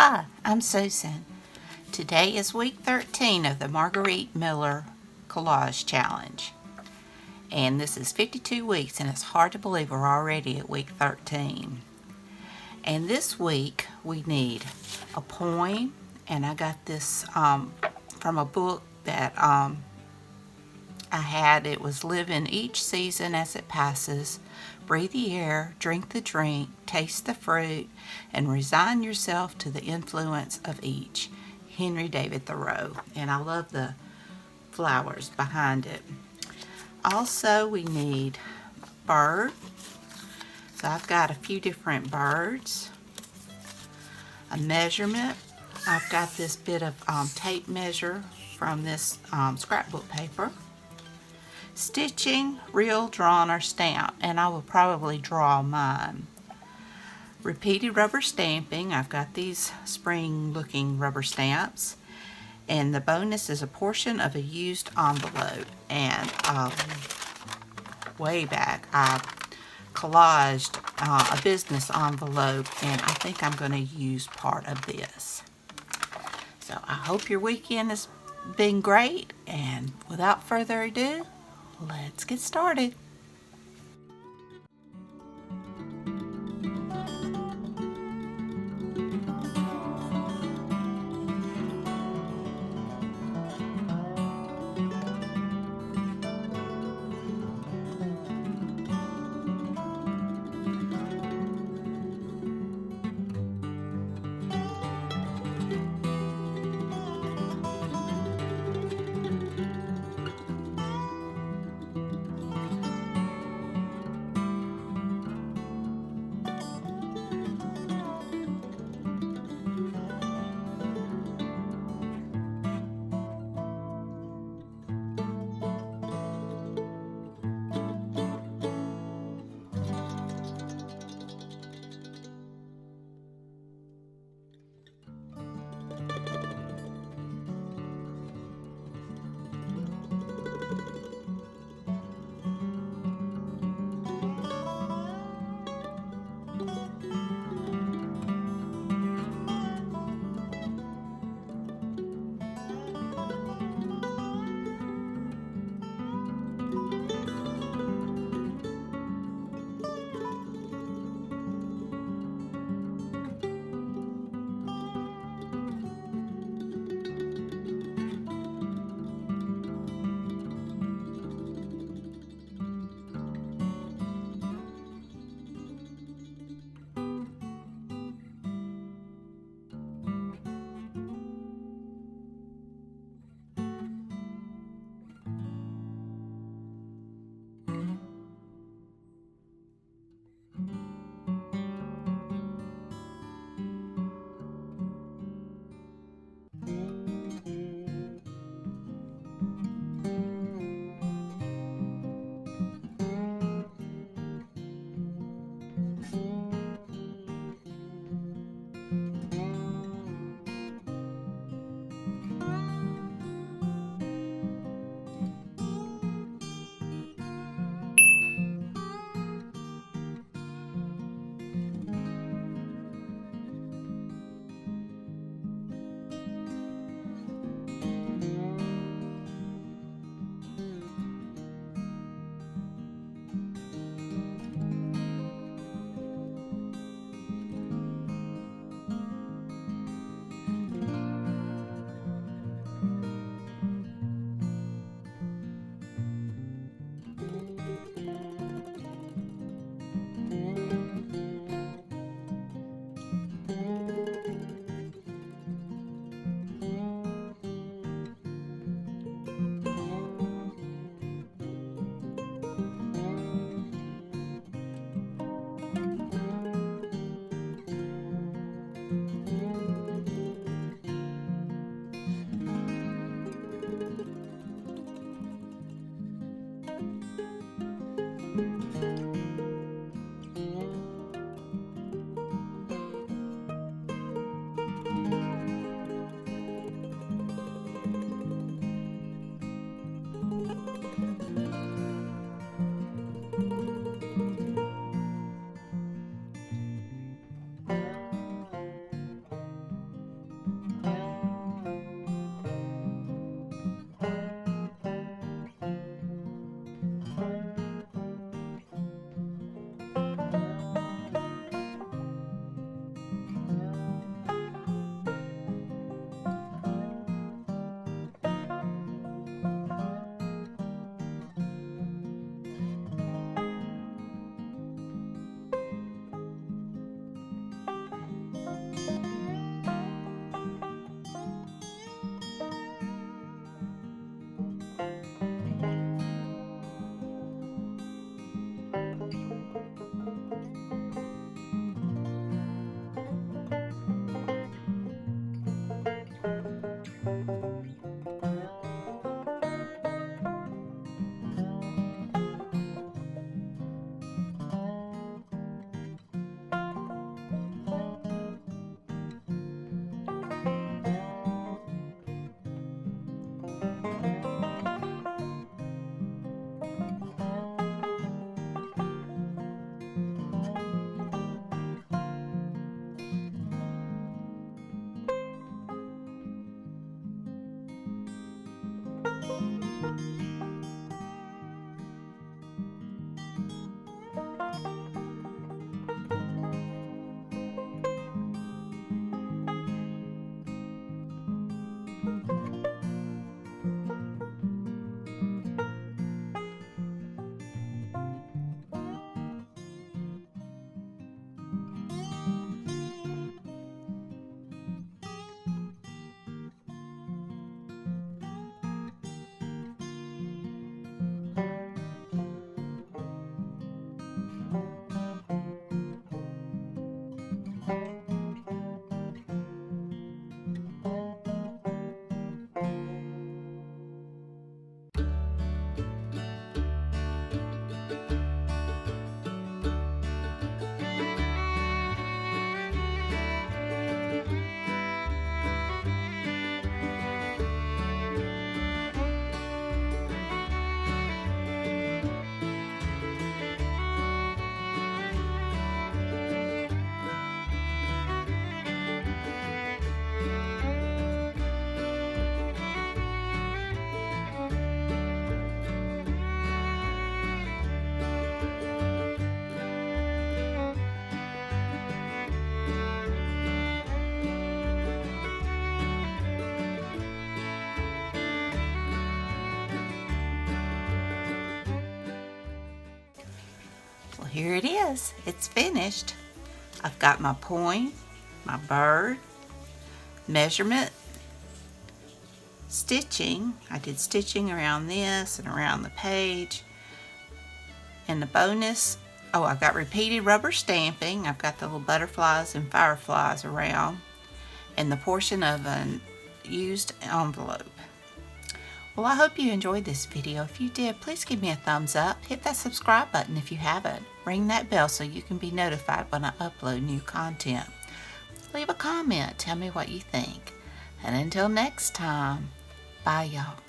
Hi, I'm Susan. Today is week 13 of the Margarete Miller Collage Challenge. And this is 52 weeks, and it's hard to believe we're already at week 13. And this week we need a poem, and I got this from a book that I had. It was Live in Each Season as It Passes, Breathe the Air, Drink the Drink, Taste the Fruit, and Resign Yourself to the Influence of Each. Henry David Thoreau. And I love the flowers behind it. Also, we need bird. So I've got a few different birds. A measurement. I've got this bit of tape measure from this scrapbook paper. Stitching, real, drawn, or stamped, and I will probably draw mine. Repeated rubber stamping. I've got these spring looking rubber stamps, and the bonus is a portion of a used envelope. And way back I collaged a business envelope, and I think I'm going to use part of this. So I hope your weekend has been great, and without further ado, let's get started. here it is. It's finished. I've got my point, my bird, measurement, stitching. I did stitching around this and around the page. And the bonus, oh, I've got repeated rubber stamping. I've got the little butterflies and fireflies around, and the portion of an used envelope. Well, I hope you enjoyed this video. If you did, please give me a thumbs up. Hit that subscribe button if you haven't. Ring that bell so you can be notified when I upload new content. Leave a comment. Tell me what you think. And until next time, bye y'all.